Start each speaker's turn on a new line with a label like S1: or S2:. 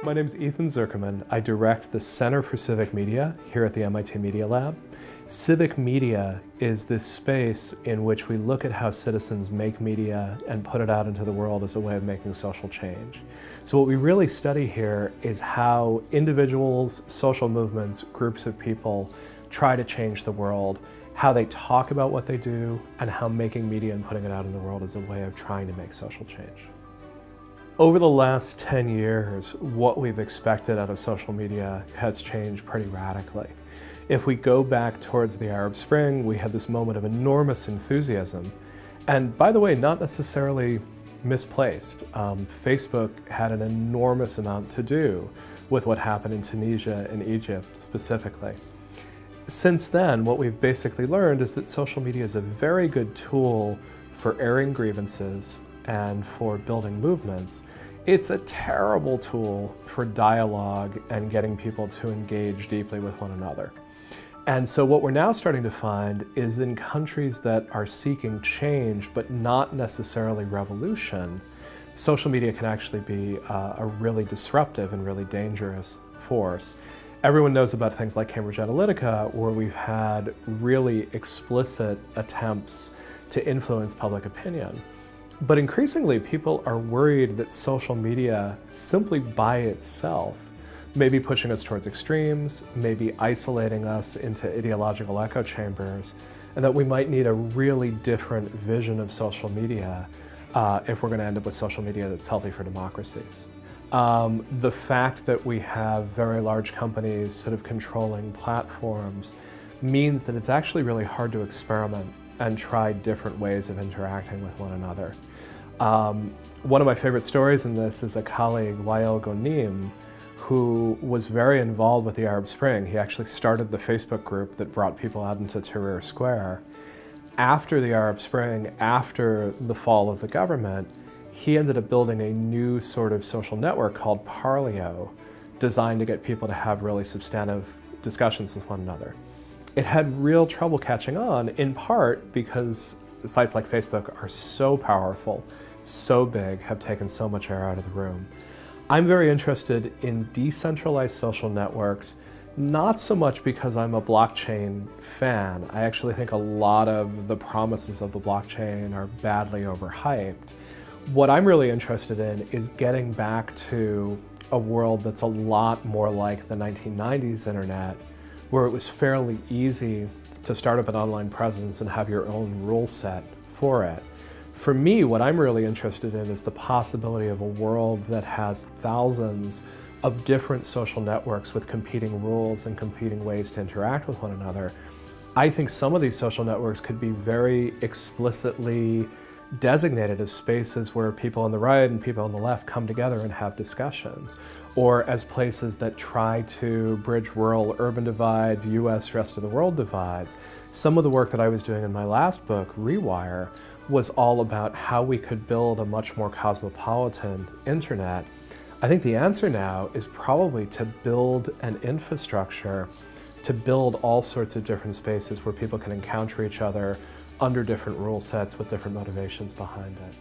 S1: My name is Ethan Zuckerman. I direct the Center for Civic Media here at the MIT Media Lab. Civic media is this space in which we look at how citizens make media and put it out into the world as a way of making social change. So what we really study here is how individuals, social movements, groups of people try to change the world, how they talk about what they do, and how making media and putting it out in the world is a way of trying to make social change. Over the last 10 years, what we've expected out of social media has changed pretty radically. If we go back towards the Arab Spring, we had this moment of enormous enthusiasm, and by the way, not necessarily misplaced. Facebook had an enormous amount to do with what happened in Tunisia and Egypt specifically. Since then, what we've basically learned is that social media is a very good tool for airing grievances and for building movements. It's a terrible tool for dialogue and getting people to engage deeply with one another. And so what we're now starting to find is in countries that are seeking change but not necessarily revolution, social media can actually be a really disruptive and really dangerous force. Everyone knows about things like Cambridge Analytica, where we've had really explicit attempts to influence public opinion. But increasingly, people are worried that social media, simply by itself, may be pushing us towards extremes, may be isolating us into ideological echo chambers, and that we might need a really different vision of social media if we're going to end up with social media that's healthy for democracies. The fact that we have very large companies sort of controlling platforms means that it's actually really hard to experiment and try different ways of interacting with one another. One of my favorite stories in this is a colleague, Wael Ghonim, who was very involved with the Arab Spring. He actually started the Facebook group that brought people out into Tahrir Square. After the Arab Spring, after the fall of the government, he ended up building a new sort of social network called Parleo, designed to get people to have really substantive discussions with one another. It had real trouble catching on, in part because sites like Facebook are so powerful, so big, have taken so much air out of the room. I'm very interested in decentralized social networks, not so much because I'm a blockchain fan. I actually think a lot of the promises of the blockchain are badly overhyped. What I'm really interested in is getting back to a world that's a lot more like the 1990s internet, where it was fairly easy to start up an online presence and have your own rule set for it. For me, what I'm really interested in is the possibility of a world that has thousands of different social networks with competing rules and competing ways to interact with one another. I think some of these social networks could be very explicitly designated as spaces where people on the right and people on the left come together and have discussions, or as places that try to bridge rural-urban divides, US rest of the world divides. Some of the work that I was doing in my last book, Rewire, was all about how we could build a much more cosmopolitan internet. I think the answer now is probably to build an infrastructure, to build all sorts of different spaces where people can encounter each other under different rule sets with different motivations behind it.